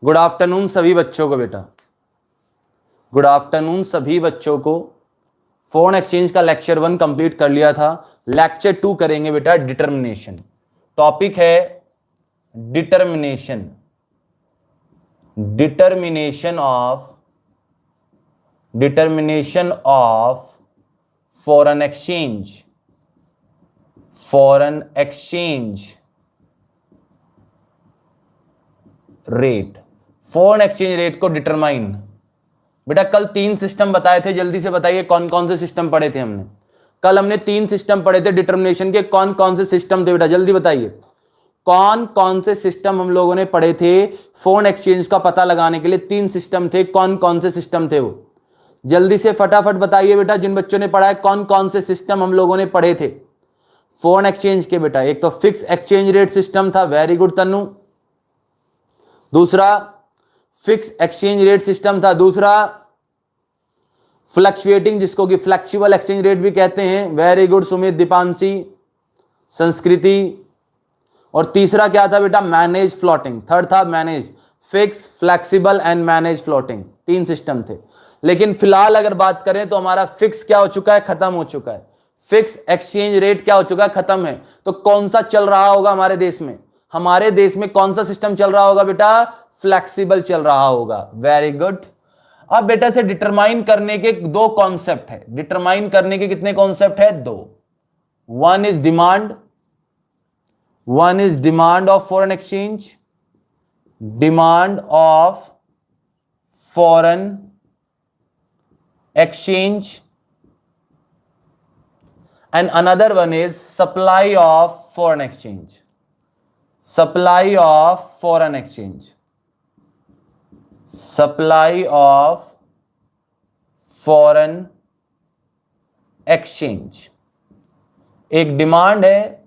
Good afternoon सभी बच्चों को बेटा, गुड आफ्टरनून सभी बच्चों को। फॉरेन एक्सचेंज का लेक्चर 1 कंप्लीट कर लिया था। लेक्चर 2 करेंगे बेटा डिटर्मिनेशन। टॉपिक है determination, determination of foreign exchange rate. Foreign exchange rate को डिटरमाइन। बेटा कल 3 सिस्टम बताए थे, जल्दी से बताइए कौन कौन से सिस्टम पढ़े थे हमने। कल हमने 3 सिस्टम पढ़े थे डिटरमिनेशन के। कौन कौन से सिस्टम थे बेटा, जल्दी बताइए कौन कौन से सिस्टम हम लोगों ने पढ़े थे। फॉरेन एक्सचेंज का पता लगाने के लिए 3 सिस्टम थे। कौन कौन से सिस्टम थे वो जल्दी से फटाफट बताइए बेटा। जिन बच्चों ने पढ़ा है कौन कौन से सिस्टम हम लोगों ने पढ़े थे फॉरेन एक्सचेंज के बेटा। एक तो फिक्स एक्सचेंज रेट सिस्टम था, वेरी गुड तन्नू। दूसरा फिक्स एक्सचेंज रेट सिस्टम था। दूसरा फ्लक्चुएटिंग, जिसको कि फ्लेक्सिबल एक्सचेंज रेट भी कहते हैं, वेरी गुड सुमित, दीपांशी, संस्कृति। और तीसरा क्या था बेटा, मैनेज फ्लोटिंग। थर्ड था manage, fix, flexible and manage floating. 3 system थे। लेकिन फिलहाल अगर बात करें तो हमारा फिक्स क्या हो चुका है, खत्म हो चुका है। फिक्स एक्सचेंज रेट क्या हो चुका है, खत्म है। तो कौन सा चल रहा होगा हमारे देश में? हमारे देश में कौन सा सिस्टम चल रहा होगा बेटा? फ्लेक्सिबल चल रहा होगा, वेरी गुड। अब बेटा से डिटरमाइन करने के 2 कॉन्सेप्ट है। डिटरमाइन करने के कितने कॉन्सेप्ट है? 2। One is demand of foreign exchange, demand of foreign exchange, and another one is supply of foreign exchange. Supply of foreign exchange. Supply of foreign exchange. एक डिमांड है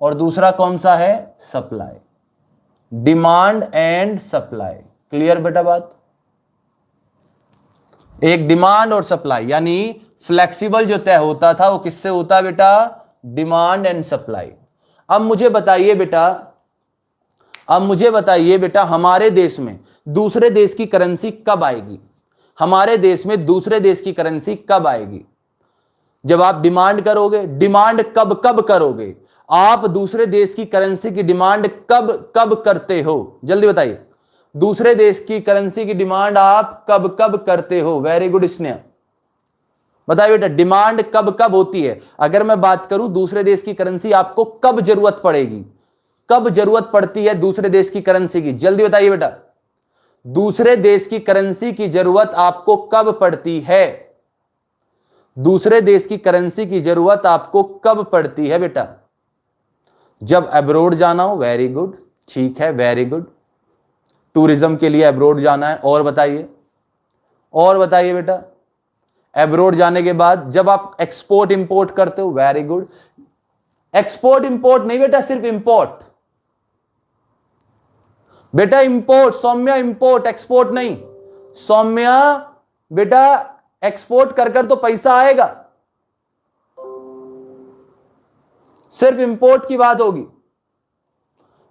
और दूसरा कौन सा है? Supply. Demand and supply, clear बेटा बात? एक डिमांड और सप्लाई, यानी फ्लेक्सिबल जो तय होता था वो किससे होता है बेटा? Demand and supply. अब मुझे बताइए बेटा हमारे देश में दूसरे देश की करेंसी कब आएगी? हमारे देश में दूसरे देश की करेंसी कब आएगी? जब आप डिमांड करोगे। डिमांड कब कब करोगे आप? दूसरे देश की करेंसी की डिमांड कब कब करते हो? जल्दी बताइए, दूसरे देश की करेंसी की डिमांड आप कब कब करते हो? वेरी गुड स्नेहा, बताइए बेटा डिमांड कब कब होती है? अगर मैं बात करूं दूसरे देश की करेंसी आपको कब जरूरत पड़ेगी, कब जरूरत पड़ती है दूसरे देश की करेंसी की? जल्दी बताइए बेटा, दूसरे देश की करेंसी की जरूरत आपको कब पड़ती है? दूसरे देश की करेंसी की जरूरत आपको कब पड़ती है बेटा? जब अब्रोड जाना हो, वेरी गुड, ठीक है, वेरी गुड। टूरिज्म के लिए अब्रोड जाना है। और बताइए बेटा, अब्रोड जाने के बाद जब आप एक्सपोर्ट इंपोर्ट करते हो, वेरी गुड। एक्सपोर्ट इंपोर्ट नहीं बेटा, सिर्फ इंपोर्ट बेटा, इंपोर्ट सौम्या, इंपोर्ट एक्सपोर्ट नहीं। सौम्या बेटा एक्सपोर्ट कर तो पैसा आएगा, सिर्फ इंपोर्ट की बात होगी।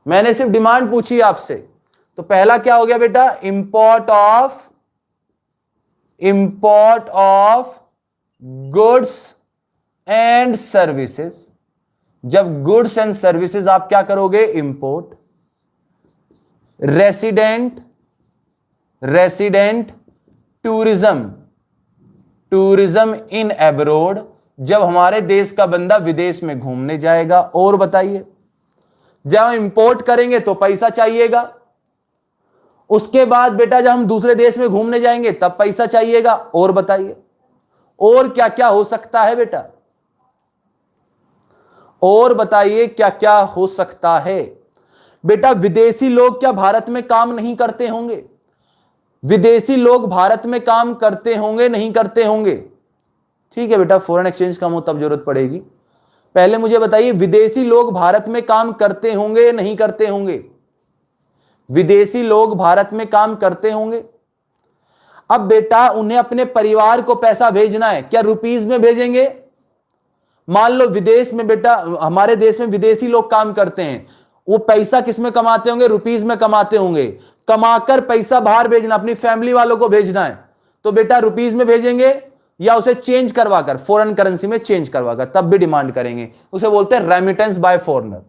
मैंने सिर्फ डिमांड पूछी आपसे, तो पहला क्या हो गया बेटा? Import of goods and services. जब गुड्स एंड सर्विसेज आप क्या करोगे? Import. Resident tourism in abroad, जब हमारे देश का बंदा विदेश में घूमने जाएगा। और बताइए, जब इंपोर्ट करेंगे तो पैसा चाहिएगा। उसके बाद बेटा जब हम दूसरे देश में घूमने जाएंगे तब पैसा चाहिएगा। और बताइए, और क्या क्या हो सकता है बेटा? और बताइए क्या क्या हो सकता है बेटा? विदेशी लोग क्या भारत में काम नहीं करते होंगे? विदेशी लोग भारत में काम करते होंगे, नहीं करते होंगे? ठीक है बेटा, फॉरेन एक्सचेंज कम हो तब जरूरत पड़ेगी। पहले मुझे बताइए, विदेशी लोग भारत में काम करते होंगे या नहीं करते होंगे? विदेशी लोग भारत में काम करते होंगे। अब बेटा उन्हें अपने परिवार को पैसा भेजना है, क्या रुपीज में भेजेंगे? मान लो विदेश में बेटा, हमारे देश में विदेशी लोग काम करते हैं, वो पैसा किस में कमाते होंगे? रुपीज में कमाते होंगे। कमाकर पैसा बाहर भेजना, अपनी फैमिली वालों को भेजना है, तो बेटा रुपीज में भेजेंगे या उसे चेंज करवाकर फॉरेन करेंसी में चेंज करवाकर, तब भी डिमांड करेंगे। उसे बोलते हैं remittance by foreigner.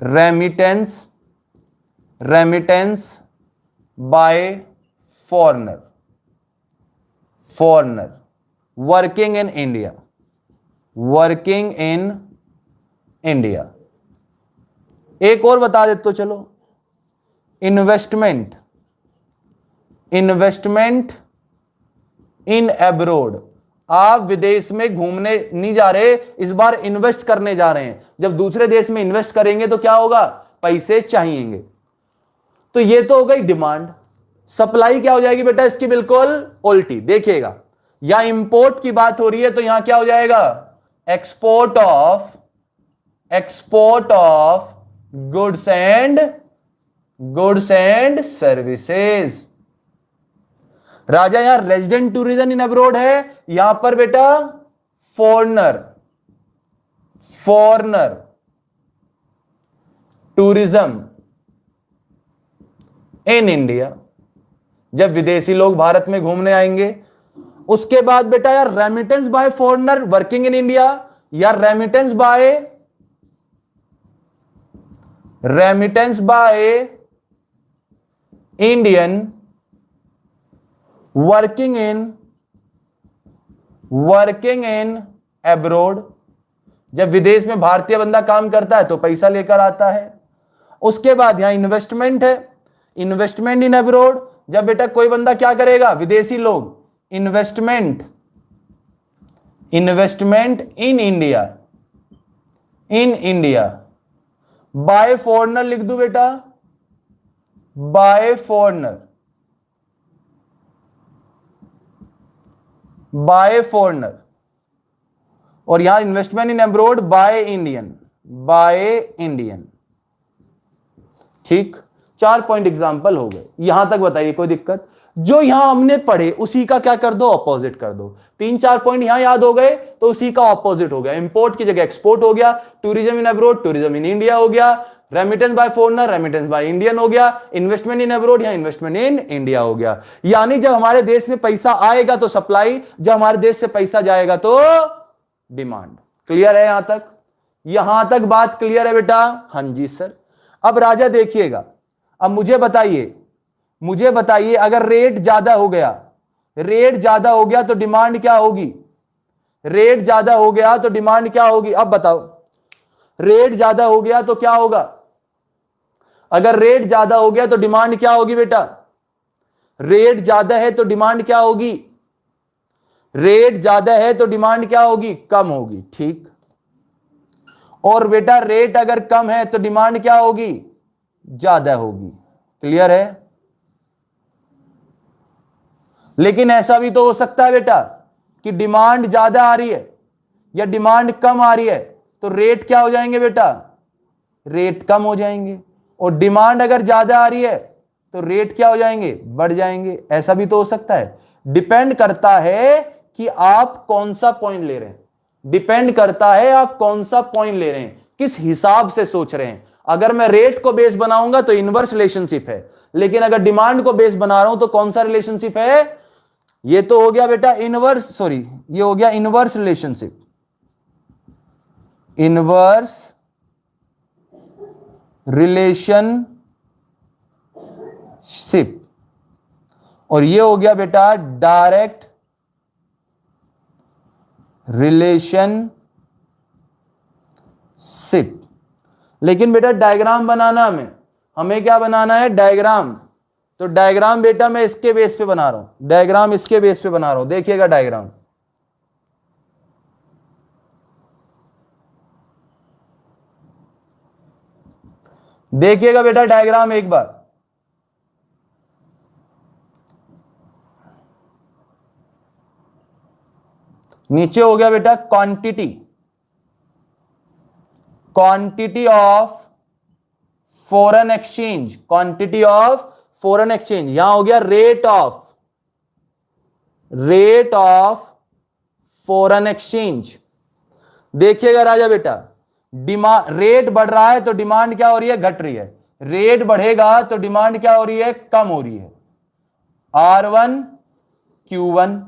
Remittance, remittance by foreigner, foreigner working in India, working in India. एक और बता देते तो चलो, इन्वेस्टमेंट, इन्वेस्टमेंट इन एब्रोड। आप विदेश में घूमने नहीं जा रहे, इस बार इन्वेस्ट करने जा रहे हैं। जब दूसरे देश में इन्वेस्ट करेंगे तो क्या होगा? पैसे चाहिएंगे। तो ये तो हो गई डिमांड। सप्लाई क्या हो जाएगी बेटा इसकी? बिल्कुल उल्टी। देखिएगा, या इंपोर्ट की बात हो रही है तो यहां क्या हो जाएगा? Export of, export of goods and, goods and services. राजा यहां रेजिडेंट टूरिज्म इन अब्रोड है, यहां पर बेटा foreigner, foreigner tourism in India. जब विदेशी लोग भारत में घूमने आएंगे, उसके बाद बेटा यार remittance by foreigner working in India, या remittance by, remittance by Indian working in, working in abroad. जब विदेश में भारतीय बंदा काम करता है तो पैसा लेकर आता है। उसके बाद यहां इन्वेस्टमेंट है, इन्वेस्टमेंट इन एब्रोड। जब बेटा कोई बंदा क्या करेगा? विदेशी लोग investment, investment in India, in India. By foreigner लिख दू बेटा, बाय फॉरनर, बाय फॉरनर। और यहां investment in abroad by Indian, by Indian. ठीक, 4 पॉइंट एग्जांपल हो गए। यहां तक बताइए कोई दिक्कत? जो यहां हमने पढ़े उसी का क्या कर दो? ऑपोजिट कर दो। 3-4 पॉइंट यहां याद हो गए तो उसी का ऑपोजिट हो गया। इंपोर्ट की जगह एक्सपोर्ट हो गया, tourism in abroad tourism in India हो गया, remittance by foreigner remittance by Indian हो गया, इन्वेस्टमेंट इन अब्रोड या इन्वेस्टमेंट इन इंडिया हो गया। यानी जब हमारे देश में पैसा आएगा तो सप्लाई, जब हमारे देश से पैसा जाएगा तो डिमांड। क्लियर है यहां तक? यहां तक बात क्लियर है बेटा? हां जी सर। अब राजा देखिएगा, अब मुझे बताइए, मुझे बताइए अगर रेट ज्यादा हो गया, रेट ज्यादा हो गया तो डिमांड क्या होगी? रेट ज्यादा हो गया तो डिमांड क्या होगी? अब बताओ, रेट ज्यादा हो गया तो क्या होगा? अगर रेट ज्यादा हो गया तो डिमांड क्या होगी बेटा? रेट ज्यादा है तो डिमांड क्या होगी? रेट ज्यादा है तो डिमांड क्या होगी? कम होगी। ठीक। और बेटा रेट अगर कम है तो डिमांड क्या होगी? ज्यादा होगी। क्लियर है? लेकिन ऐसा भी तो हो सकता है बेटा कि डिमांड ज्यादा आ रही है या डिमांड कम आ रही है, तो रेट क्या हो जाएंगे बेटा? रेट कम हो जाएंगे। और डिमांड अगर ज्यादा आ रही है तो रेट क्या हो जाएंगे? बढ़ जाएंगे। ऐसा भी तो हो सकता है। डिपेंड करता है कि आप कौन सा पॉइंट ले रहे हैं, डिपेंड करता है आप कौन सा पॉइंट ले रहे हैं, किस हिसाब से सोच रहे हैं। अगर मैं रेट को बेस बनाऊंगा तो इनवर्स रिलेशनशिप है, लेकिन अगर डिमांड को बेस बना रहा हूं तो कौन सा रिलेशनशिप है? ये तो हो गया बेटा इनवर्स, सॉरी ये हो गया इनवर्स रिलेशनशिप, इनवर्स रिलेशनशिप। और ये हो गया बेटा डायरेक्ट रिलेशनशिप। लेकिन बेटा डायग्राम बनाना हमें क्या बनाना है? डायग्राम। तो डायग्राम बेटा मैं इसके बेस पे बना रहा हूं, डायग्राम इसके बेस पे बना रहा हूं। देखिएगा डायग्राम, देखिएगा बेटा डायग्राम एक बार। नीचे हो गया बेटा quantity, quantity of foreign exchange, quantity of foreign exchange. यहां हो गया rate of, rate of foreign exchange. देखिएगा राजा बेटा, डिमांड, रेट बढ़ रहा है तो डिमांड क्या हो रही है, घट रही है। रेट बढ़ेगा तो डिमांड क्या हो रही है, कम हो रही है। R1 Q1।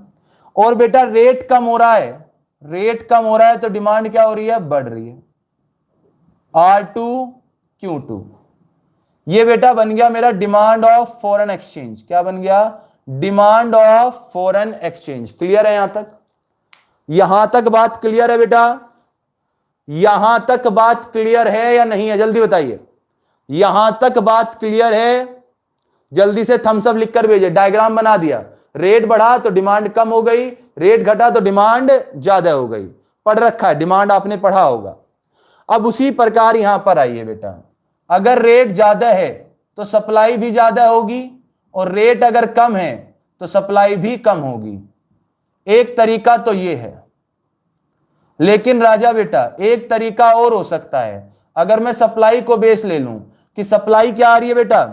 और बेटा रेट कम हो रहा है, रेट कम हो रहा है तो डिमांड क्या हो रही है, बढ़ रही है। R2 Q2। ये बेटा बन गया मेरा डिमांड ऑफ फॉरेन एक्सचेंज। क्या बन गया, demand of foreign exchange. Clear है यहां तक, यहां तक बात क्लियर है बेटा, यहां तक बात क्लियर है या नहीं है, जल्दी बताइए। यहां तक बात क्लियर है, जल्दी से थम्स अप लिखकर भेजिए। डायग्राम बना दिया, रेट बढ़ा तो डिमांड कम हो गई, रेट घटा तो डिमांड ज्यादा हो गई। पढ़ रखा है, डिमांड आपने पढ़ा होगा। अब उसी प्रकार यहां पर आइए बेटा, अगर रेट ज्यादा है तो सप्लाई भी ज्यादा होगी, और रेट अगर कम है तो सप्लाई भी कम होगी। एक तरीका तो यह है, लेकिन राजा बेटा एक तरीका और हो सकता है। अगर मैं सप्लाई को बेस ले लूं कि सप्लाई क्या आ रही है बेटा,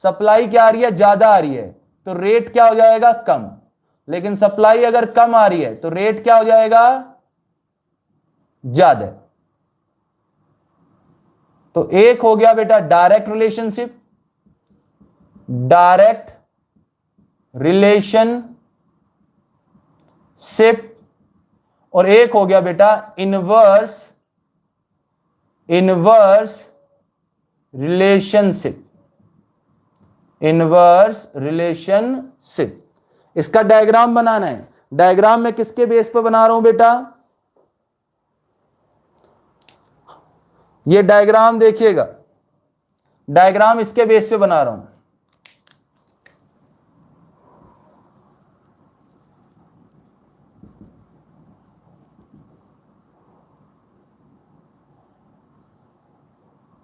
सप्लाई क्या आ रही है, ज्यादा आ रही है, तो रेट क्या हो जाएगा, कम। लेकिन सप्लाई अगर कम आ रही है तो रेट क्या हो जाएगा, ज्यादा। तो एक हो गया बेटा डायरेक्ट रिलेशनशिप, डायरेक्ट रिलेशनशिप, और एक हो गया बेटा inverse, inverse relationship, inverse relationship. इसका डायग्राम बनाना है। डायग्राम में किसके बेस पर बना रहा हूं बेटा, ये डायग्राम देखिएगा, डायग्राम इसके बेस पे बना रहा हूं।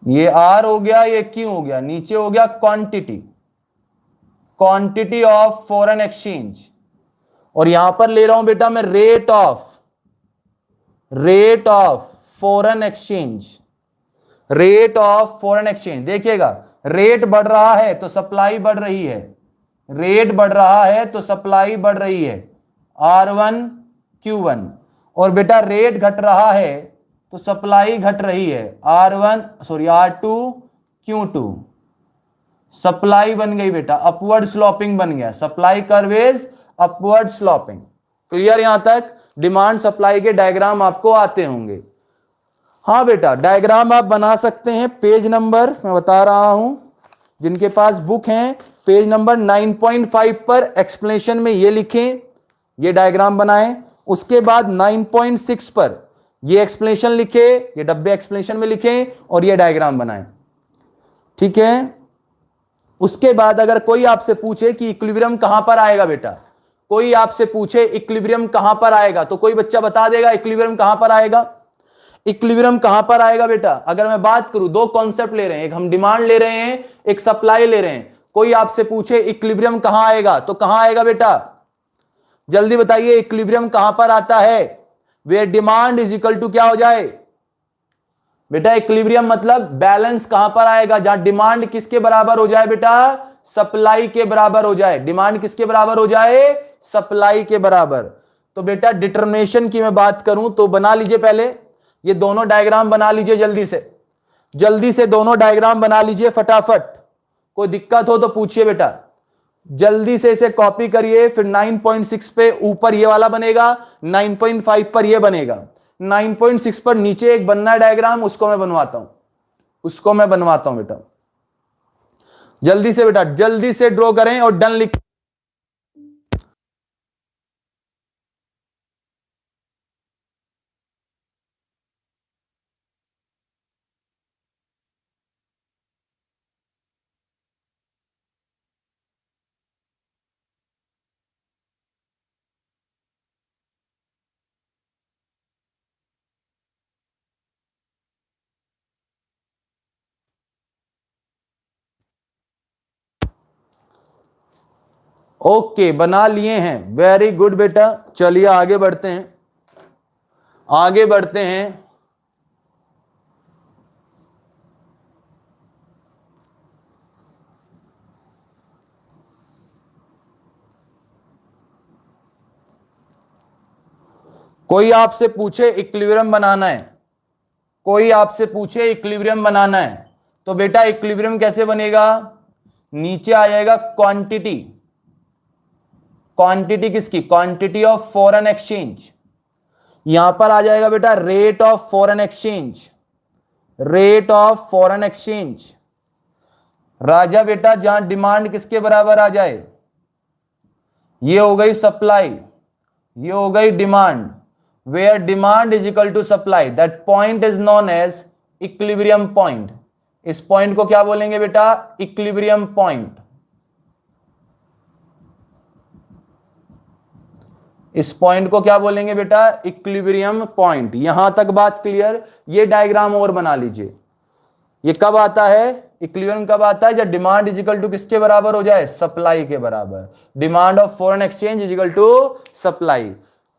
ये R हो गया, ये Q हो गया, नीचे हो गया quantity, quantity of foreign exchange, और यहां पर ले रहा हूं बेटा मैं rate of, rate of foreign exchange, rate of foreign exchange. देखिएगा, रेट बढ़ रहा है तो सप्लाई बढ़ रही है, रेट बढ़ रहा है तो सप्लाई बढ़ रही है, R1 Q1। और बेटा रेट घट रहा है तो सप्लाई घट रही है, R2 Q2। सप्लाई बन गई बेटा अपवर्ड स्लोपिंग बन गया, supply curve is upward sloping. Clear यहां तक, डिमांड सप्लाई के डायग्राम आपको आते होंगे। हाँ बेटा डायग्राम आप बना सकते हैं, पेज नंबर मैं बता रहा हूं, जिनके पास बुक है पेज नंबर 9.5 पर एक्सप्लेनेशन में ये लिखें, ये डायग्राम बनाएं। उसके बाद 9.6 पर ये एक्सप्लेनेशन लिखे, ये डब्बे एक्सप्लेनेशन में लिखें और ये डायग्राम बनाएं, ठीक है। उसके बाद अगर कोई आपसे पूछे कि इक्विलिब्रियम कहां पर आएगा बेटा, कोई आपसे पूछे इक्विलिब्रियम कहां पर आएगा, तो कोई बच्चा बता देगा इक्विलिब्रियम कहां पर आएगा। इक्विलिब्रियम कहां पर आएगा बेटा, अगर मैं बात करूं, दो कॉन्सेप्ट ले रहे हैं, एक हम डिमांड ले रहे हैं, एक सप्लाई ले रहे हैं। कोई आपसे पूछे इक्विलिब्रियम कहां आएगा, तो कहां आएगा बेटा, जल्दी बताइए इक्विलिब्रियम कहां पर आता है, where demand is equal to क्या हो जाए बेटा, इक्विलिब्रियम मतलब बैलेंस कहां पर आएगा, जहां डिमांड किसके बराबर हो जाए बेटा, सप्लाई के बराबर हो जाए। डिमांड किसके बराबर हो जाए, सप्लाई के बराबर। तो बेटा डिटर्मिनेशन की मैं बात करूं तो बना लीजिए, पहले ये दोनों डायग्राम बना लीजिए, जल्दी से दोनों डायग्राम बना लीजिए फटाफट। कोई दिक्कत हो तो पूछिए बेटा, जल्दी से इसे कॉपी करिए। फिर 9.6 पे ऊपर ये वाला बनेगा, 9.5 पर ये बनेगा, 9.6 पर नीचे एक बनना डायग्राम, उसको मैं बनवाता हूं बेटा। जल्दी से बेटा, जल्दी से ड्रॉ करें और डन लिख। ओके बना लिए हैं, वेरी गुड बेटा। चलिए आगे बढ़ते हैं, आगे बढ़ते हैं। कोई आपसे पूछे इक्विलिब्रियम बनाना है, कोई आपसे पूछे इक्विलिब्रियम बनाना है तो बेटा इक्विलिब्रियम कैसे बनेगा, नीचे आ जाएगा क्वांटिटी, क्वांटिटी किसकी, क्वांटिटी ऑफ फॉरेन एक्सचेंज, यहां पर आ जाएगा बेटा rate of foreign exchange, rate of foreign exchange. राजा बेटा जहां डिमांड किसके बराबर आ जाए, ये हो गई सप्लाई, ये हो गई demand, where demand is equal to supply, that point is known as equilibrium point. इस पॉइंट को क्या बोलेंगे बेटा, इक्विलिब्रियम पॉइंट। इस पॉइंट को क्या बोलेंगे बेटा, इक्विलिब्रियम पॉइंट। यहां तक बात क्लियर। ये डायग्राम और बना लीजिए। ये कब आता है, इक्विलिब्रियम कब आता है, जब डिमांड इज इक्वल टू किसके बराबर हो जाए, सप्लाई के बराबर। Demand of foreign exchange is equal to supply.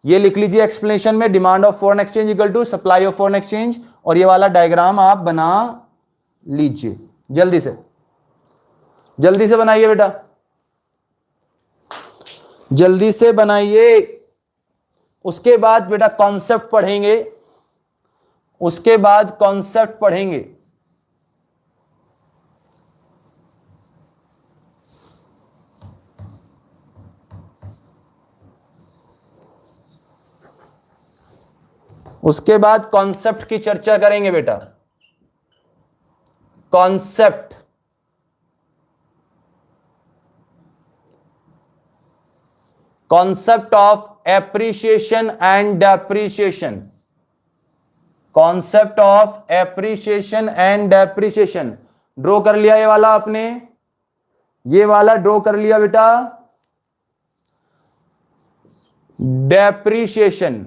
ये लिख लीजिए एक्सप्लेनेशन में, demand of foreign exchange equal to supply of foreign exchange. और ये वाला डायग्राम आप बना लीजिए जल्दी से, जल्दी से बनाइए बेटा, जल्दी से बनाइए। उसके बाद बेटा कॉन्सेप्ट पढ़ेंगे, उसके बाद कॉन्सेप्ट पढ़ेंगे। उसके बाद कॉन्सेप्ट की चर्चा करेंगे बेटा, concept. Concept of appreciation and depreciation, concept of appreciation and depreciation. Draw कर लिया ये वाला आपने, ये वाला ड्रॉ कर लिया बेटा। डेप्रिसिएशन,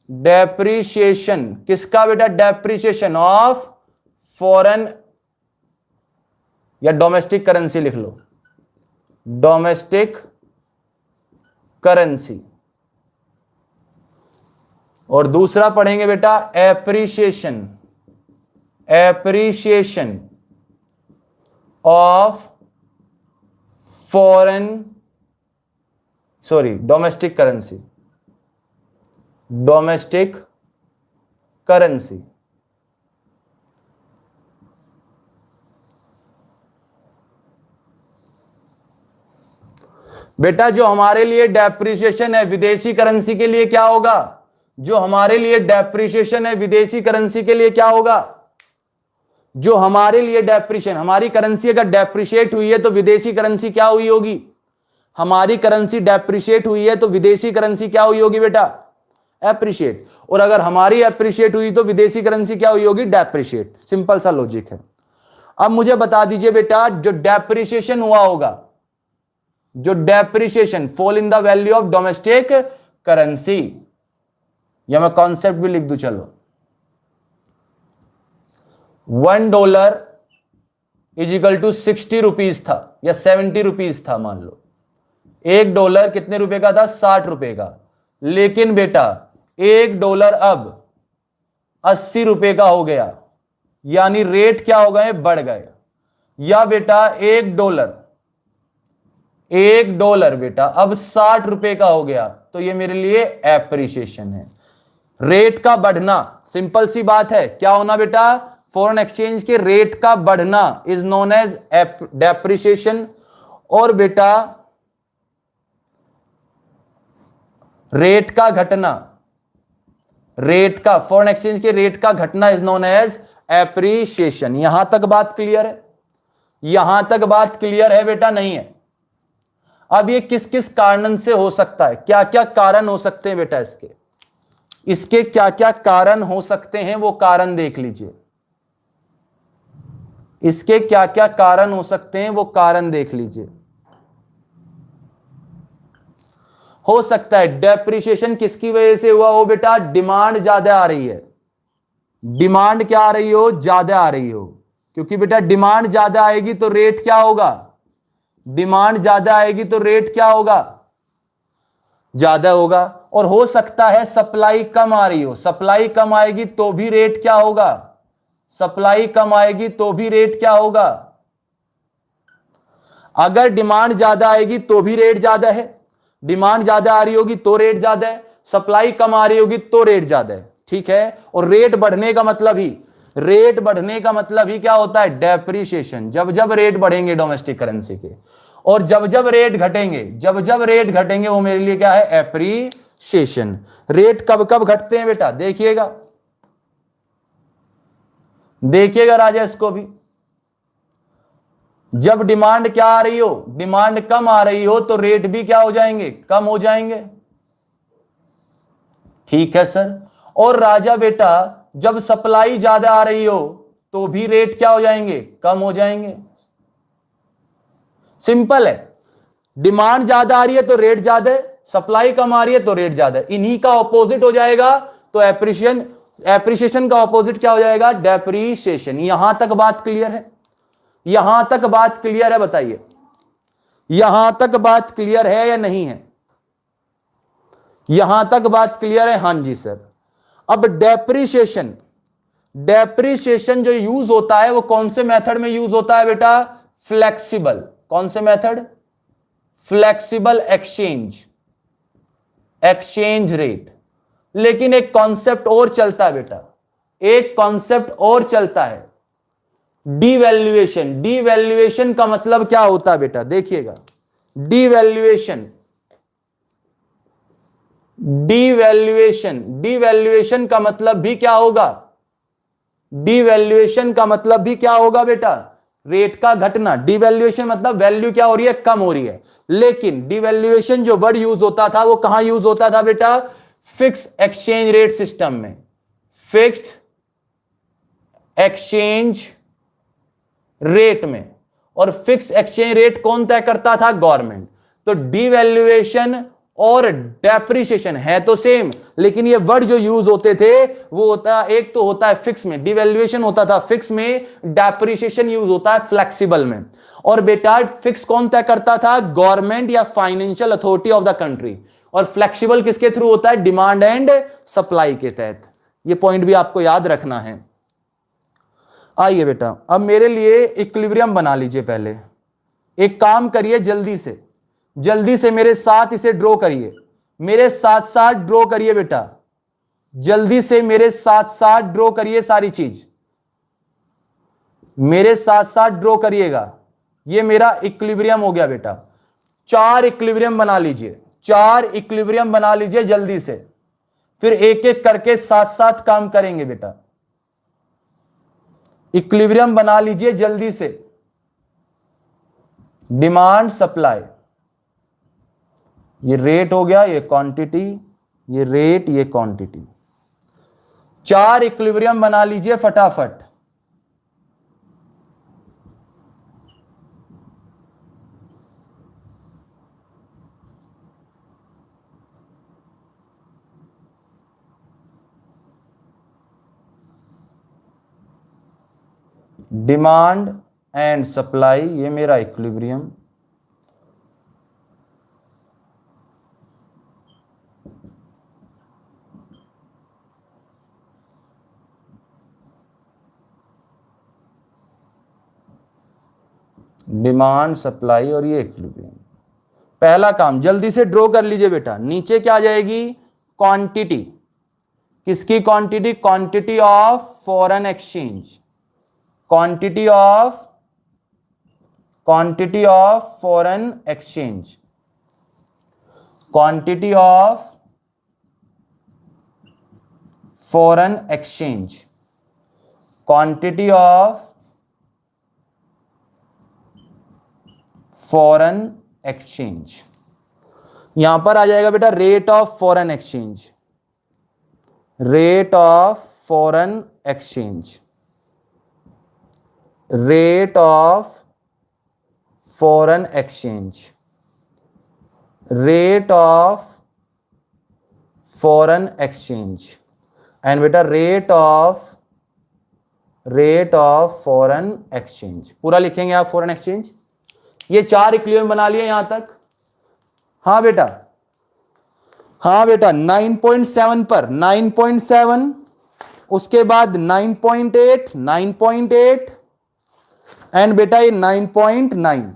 डेप्रिसिएशन किसका बेटा, डेप्रिसिएशन ऑफ फॉरेन या डोमेस्टिक करेंसी लिख लो, डोमेस्टिक करेंसी। और दूसरा पढ़ेंगे बेटा appreciation, appreciation of foreign, sorry domestic currency, domestic currency. बेटा जो हमारे लिए डेप्रिसिएशन है विदेशी करेंसी के लिए क्या होगा, जो हमारे लिए डेप्रिसिएशन है विदेशी करेंसी के लिए क्या होगा, जो हमारे लिए डेप्रिसिएशन, हमारी करेंसी अगर डेप्रिशिएट हुई है तो विदेशी करेंसी क्या हुई होगी, हमारी करेंसी डेप्रिशिएट हुई है तो विदेशी करेंसी क्या हुई होगी बेटा, एप्रिशिएट। और अगर हमारी एप्रिशिएट हुई तो विदेशी करेंसी क्या हुई होगी, डेप्रिशिएट। सिंपल सा लॉजिक है। अब मुझे बता दीजिए बेटा जो डेप्रिसिएशन हुआ होगा, जो depreciation fall in the value of domestic currency, या मैं कॉन्सेप्ट भी लिख दूं चलो। $1 इज इक्वल टू 60 रुपीज था या 70 रुपीज था, मान लो $1 कितने रुपए का था, 60 रुपए का। लेकिन बेटा $1 अब 80 रुपए का हो गया, यानी रेट क्या हो गए, बढ़ गए। या बेटा $1 बेटा अब 60 रुपए का हो गया, तो ये मेरे लिए एप्रिसिएशन है। रेट का बढ़ना, सिंपल सी बात है, क्या होना बेटा, फॉरेन एक्सचेंज के रेट का बढ़ना इज नोन एज डेप्रिसिएशन। और बेटा रेट का घटना, रेट का, फॉरेन एक्सचेंज के रेट का घटना इज नोन एज एप्रिसिएशन। यहां तक बात क्लियर है, यहां तक बात क्लियर है बेटा, नहीं है। अब ये किस किस कारण से हो सकता है, क्या क्या कारण हो सकते हैं बेटा, इसके क्या क्या कारण हो सकते हैं वो कारण देख लीजिए। इसके क्या क्या कारण हो सकते हैं वो कारण देख लीजिए। हो सकता है डेप्रिसिएशन किसकी वजह से हुआ हो बेटा, डिमांड ज्यादा आ रही है, डिमांड क्या आ रही हो, ज्यादा आ रही हो। क्योंकि बेटा डिमांड ज्यादा आएगी तो रेट क्या होगा, डिमांड ज्यादा आएगी तो रेट क्या होगा, ज्यादा होगा। और हो सकता है सप्लाई कम आ रही हो, सप्लाई कम आएगी तो भी रेट क्या होगा, सप्लाई कम आएगी तो भी रेट क्या होगा। अगर डिमांड ज्यादा आएगी तो भी रेट ज्यादा है, डिमांड ज्यादा आ रही होगी तो रेट ज्यादा है, सप्लाई कम आ रही होगी तो रेट ज्यादा है। ठीक है। और रेट बढ़ने का मतलब ही, रेट बढ़ने का मतलब ही क्या होता है, डेप्रीशिएशन। जब जब रेट बढ़ेंगे डोमेस्टिक करेंसी के, और जब जब रेट घटेंगे, जब जब रेट घटेंगे, वो मेरे लिए क्या है, एप्रीशिएशन। रेट कब कब घटते हैं बेटा, देखिएगा, देखिएगा राजा इसको भी। जब डिमांड क्या आ रही हो, डिमांड कम आ रही हो, तो रेट भी क्या हो जाएंगे, कम हो जाएंगे। ठीक है सर। और राजा बेटा जब सप्लाई ज्यादा आ रही हो तो भी रेट क्या हो जाएंगे, कम हो जाएंगे। सिंपल है, डिमांड ज्यादा आ रही है तो रेट ज्यादा है, सप्लाई कम आ रही है तो रेट ज्यादा है। इन्हीं का ऑपोजिट हो जाएगा तो एप्रिशिएशन, एप्रिशिएशन का ऑपोजिट क्या हो जाएगा, डेप्रीशिएशन। यहां तक बात क्लियर है, यहां तक बात क्लियर है, बताइए यहां तक बात क्लियर है या नहीं है, यहां तक बात क्लियर है, हां जी सर। अब डेप्रीशिएशन, डेप्रीशिएशन जो यूज होता है वो कौन से मेथड में यूज होता है बेटा, फ्लेक्सिबल। कौन से method, flexible exchange, exchange rate. लेकिन एक कॉन्सेप्ट और चलता है बेटा, एक कॉन्सेप्ट और चलता है, डीवैल्यूएशन। डीवैल्यूएशन का मतलब क्या होता है बेटा, देखिएगा, डीवैल्यूएशन, डीवैल्यूएशन, डीवैल्यूएशन का मतलब भी क्या होगा, डीवैल्यूएशन का मतलब भी क्या होगा बेटा, रेट का घटना। डीवैल्यूएशन मतलब वैल्यू क्या हो रही है, कम हो रही है। लेकिन डीवैल्यूएशन जो वर्ड यूज होता था वो कहां यूज होता था बेटा, फिक्स एक्सचेंज रेट सिस्टम में, फिक्स्ड एक्सचेंज रेट में। और फिक्स एक्सचेंज रेट कौन तय करता था, गवर्नमेंट। तो डीवैल्यूएशन और डेप्रिसिएशन है तो सेम, लेकिन ये वर्ड जो यूज होते थे वो होता, एक तो होता है फिक्स में, डिवैल्यूएशन होता था फिक्स में, डेप्रिसिएशन यूज होता है फ्लेक्सिबल में। और बेटा फिक्स कौन तय करता था, गवर्नमेंट या financial authority of the country. और फ्लेक्सिबल किसके थ्रू होता है, डिमांड एंड सप्लाई के तहत। ये पॉइंट भी आपको याद रखना है। आइए बेटा, अब मेरे लिए इक्विलिब्रियम बना लीजिए। पहले एक काम करिए, जल्दी से, जल्दी से मेरे साथ इसे ड्रॉ करिए, मेरे साथ साथ ड्रॉ करिए बेटा, जल्दी से मेरे साथ साथ ड्रॉ करिए सारी चीज, मेरे साथ साथ ड्रॉ करिएगा। ये मेरा इक्विलिब्रियम हो गया बेटा। 4 इक्विलिब्रियम बना लीजिए, 4 इक्विलिब्रियम बना लीजिए जल्दी से, फिर एक एक करके साथ साथ काम करेंगे बेटा। इक्विलिब्रियम बना लीजिए जल्दी से। डिमांड सप्लाई, ये रेट हो गया, ये क्वांटिटी, ये रेट, ये क्वांटिटी। 4 इक्विलिब्रियम बना लीजिए फटाफट। डिमांड एंड सप्लाई, ये मेरा इक्विलिब्रियम। डिमांड सप्लाई और ये इक्विलिब्रियम। पहला काम जल्दी से ड्रॉ कर लीजिए बेटा। नीचे क्या आ जाएगी, क्वांटिटी। किसकी quantity, quantity of foreign exchange, quantity of foreign exchange, quantity of foreign exchange, quantity of foreign exchange. यहां पर आ जाएगा बेटा rate of foreign exchange, rate of foreign exchange, rate of foreign exchange, rate of foreign exchange. And बेटा rate of foreign exchange पूरा लिखेंगे आप, foreign exchange. ये 4 इक्विलिब्रियम बना लिए यहां तक। हाँ बेटा, हाँ बेटा 9.7 पर 9.7, उसके बाद 9.8, 9.8 एंड बेटा ये 9.9,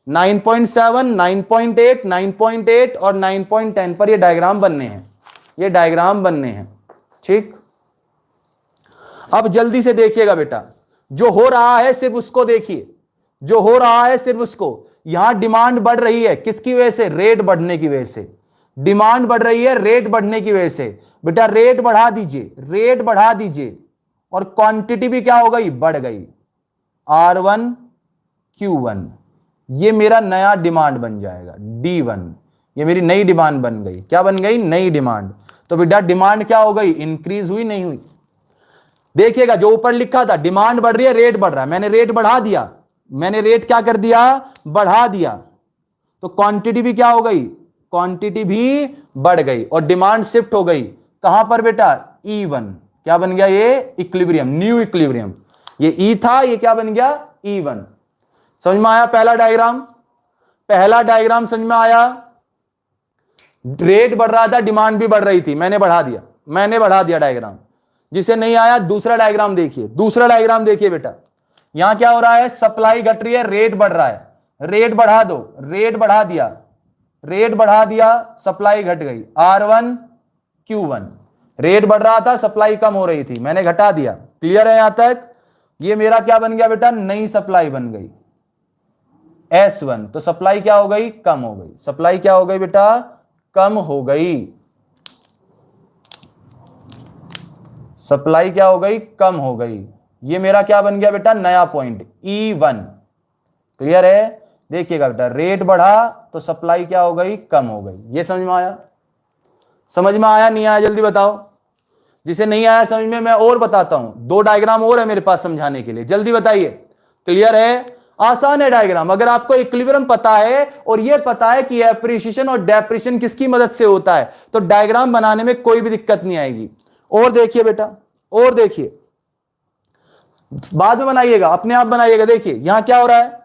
9.7, 9.8, 9.8 और 9.10 पर ये डायग्राम बनने हैं, ये डायग्राम बनने हैं। ठीक, अब जल्दी से देखिएगा बेटा, जो हो रहा है सिर्फ उसको देखिए, जो हो रहा है सिर्फ उसको। यहां डिमांड बढ़ रही है किसकी वजह से? रेट बढ़ने की वजह से। डिमांड बढ़ रही है रेट बढ़ने की वजह से। बेटा रेट बढ़ा दीजिए, रेट बढ़ा दीजिए, और क्वांटिटी भी क्या हो गई? बढ़ गई। R1 Q1, ये मेरा नया डिमांड बन जाएगा D1। ये मेरी नई डिमांड बन गई। क्या बन गई? नई डिमांड। तो बेटा डिमांड क्या हो गई? इंक्रीज हुई, नहीं हुई? देखिएगा जो ऊपर लिखा था डिमांड बढ़ रही है रेट बढ़ रहा है, मैंने रेट बढ़ा दिया, मैंने रेट क्या कर दिया? बढ़ा दिया। तो क्वांटिटी भी क्या हो गई? क्वांटिटी भी बढ़ गई और डिमांड शिफ्ट हो गई कहां पर बेटा? E1। क्या बन गया? ये इक्विलिब्रियम, न्यू इक्विलिब्रियम। ये E था, ये क्या बन गया? E1। समझ में आया पहला डायग्राम? पहला डायग्राम समझ में आया? रेट बढ़ रहा था, डिमांड भी बढ़ रही थी, मैंने बढ़ा दिया, मैंने बढ़ा दिया डायग्राम। जिसे नहीं आया दूसरा डायग्राम देखिए, दूसरा डायग्राम देखिए बेटा। यहां क्या हो रहा है? सप्लाई घट रही है, रेट बढ़ रहा है, रेट बढ़ा दो, रेट बढ़ा दिया, रेट बढ़ा दिया, सप्लाई घट गई। R1 Q1, रेट बढ़ रहा था, सप्लाई कम हो रही थी, मैंने घटा दिया। क्लियर है यहां तक? ये मेरा क्या बन गया बेटा? नई सप्लाई बन गई S1। तो सप्लाई क्या हो गई? कम हो गई। सप्लाई क्या हो गई बेटा? कम हो गई। सप्लाई क्या हो गई? कम हो गई। ये मेरा क्या बन गया बेटा? नया पॉइंट E1। क्लियर है? देखिएगा बेटा, रेट बढ़ा तो सप्लाई क्या हो गई? कम हो गई। ये समझ में आया? समझ में आया नहीं आया? जल्दी बताओ। जिसे नहीं आया समझ में, मैं और बताता हूं, दो डायग्राम और है मेरे पास समझाने के लिए, जल्दी बताइए। क्लियर है? आसान है डायग्राम। अगर आपको इक्विलिब्रियम पता है और ये पता है कि एप्रिसिएशन और डेप्रिसिएशन किसकी मदद से होता है, तो डायग्राम बनाने में कोई भी दिक्कत नहीं आएगी। और देखिए बेटा, और देखिए, बाद में बनाइएगा, अपने आप बनाइएगा। देखिए यहां क्या हो रहा है?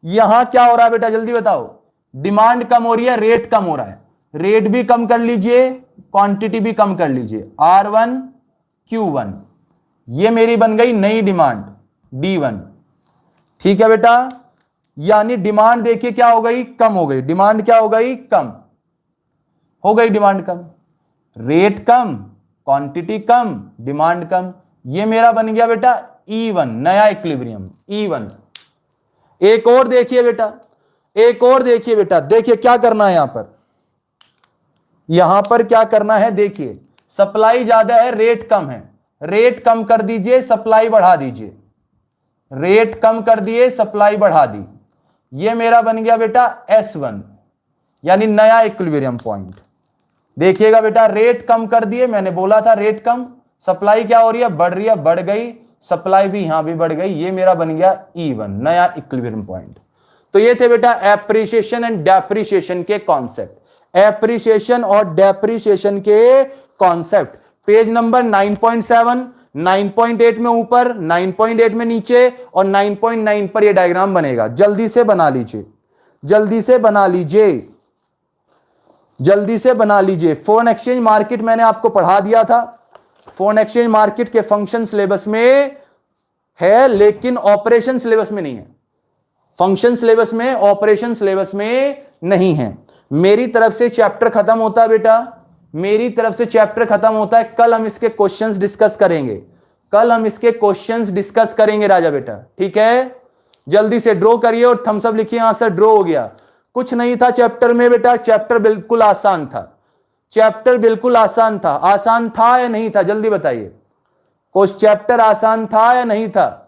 यहां क्या हो रहा है बेटा? जल्दी बताओ। डिमांड कम हो रही है, रेट कम हो रहा है। रेट भी कम कर लीजिए, क्वांटिटी भी कम कर लीजिए। R1 Q1, ये मेरी बन गई नई डिमांड D1। ठीक है बेटा? यानी डिमांड देखिए क्या हो गई? कम हो गई। डिमांड क्या हो गई? कम हो गई। डिमांड कम, रेट कम, क्वांटिटी कम, डिमांड कम। ये मेरा बन गया बेटा E1, नया इक्विलिब्रियम E1। एक और देखिए बेटा, एक और देखिए बेटा, देखिए क्या करना है यहां पर क्या करना है? देखिए सप्लाई ज्यादा है, रेट कम है, रेट कम कर दीजिए, सप्लाई बढ़ा दीजिए। रेट कम कर दिए, सप्लाई बढ़ा दी। ये मेरा बन गया बेटा S1, यानी नया इक्विलिब्रियम पॉइंट। देखिएगा बेटा, रेट कम कर दिए, मैंने बोला था रेट कम, सप्लाई क्या हो रही है? बढ़ रही है, बढ़ गई, सप्लाई भी यहां भी बढ़ गई। ये मेरा बन गया E1, नया इक्विलिब्रियम पॉइंट। तो ये थे बेटा एप्रिसिएशन एंड डेप्रिसिएशन के कॉन्सेप्ट, एप्रिसिएशन और डेप्रिसिएशन के कॉन्सेप्ट। पेज नंबर 9.7, 9.8 में ऊपर, 9.8 में नीचे और 9.9 पर ये डायग्राम बनेगा। जल्दी से बना लीजिए, जल्दी से बना लीजिए, जल्दी से बना लीजिए। फॉरेन एक्सचेंज मार्केट मैंने आपको पढ़ा दिया था। फॉरेन एक्सचेंज मार्केट के फंक्शन सिलेबस में है, लेकिन ऑपरेशन सिलेबस में नहीं है। फंक्शन सिलेबस में, ऑपरेशन सिलेबस में नहीं है। मेरी तरफ से चैप्टर खत्म होता है बेटा, मेरी तरफ से चैप्टर खत्म होता है। कल हम इसके क्वेश्चंस डिस्कस करेंगे, कल हम इसके क्वेश्चंस डिस्कस करेंगे राजा बेटा। ठीक है? जल्दी से ड्रॉ करिए और थम्स अप लिखिए। यहां से ड्रॉ हो गया। कुछ नहीं था चैप्टर में बेटा, चैप्टर बिल्कुल आसान था, चैप्टर बिल्कुल आसान था। आसान था या नहीं था? जल्दी बताइए। कुछ चैप्टर आसान था या नहीं था?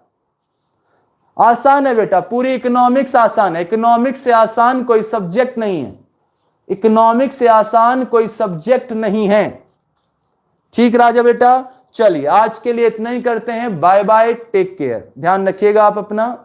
आसान है बेटा, पूरी इकोनॉमिक्स आसान है। इकोनॉमिक्स से आसान कोई सब्जेक्ट नहीं है, इकोनॉमिक्स से आसान कोई सब्जेक्ट नहीं है। ठीक राजा बेटा? चलिए आज के लिए इतना ही करते हैं। बाय बाय, टेक केयर, ध्यान रखिएगा आप अपना।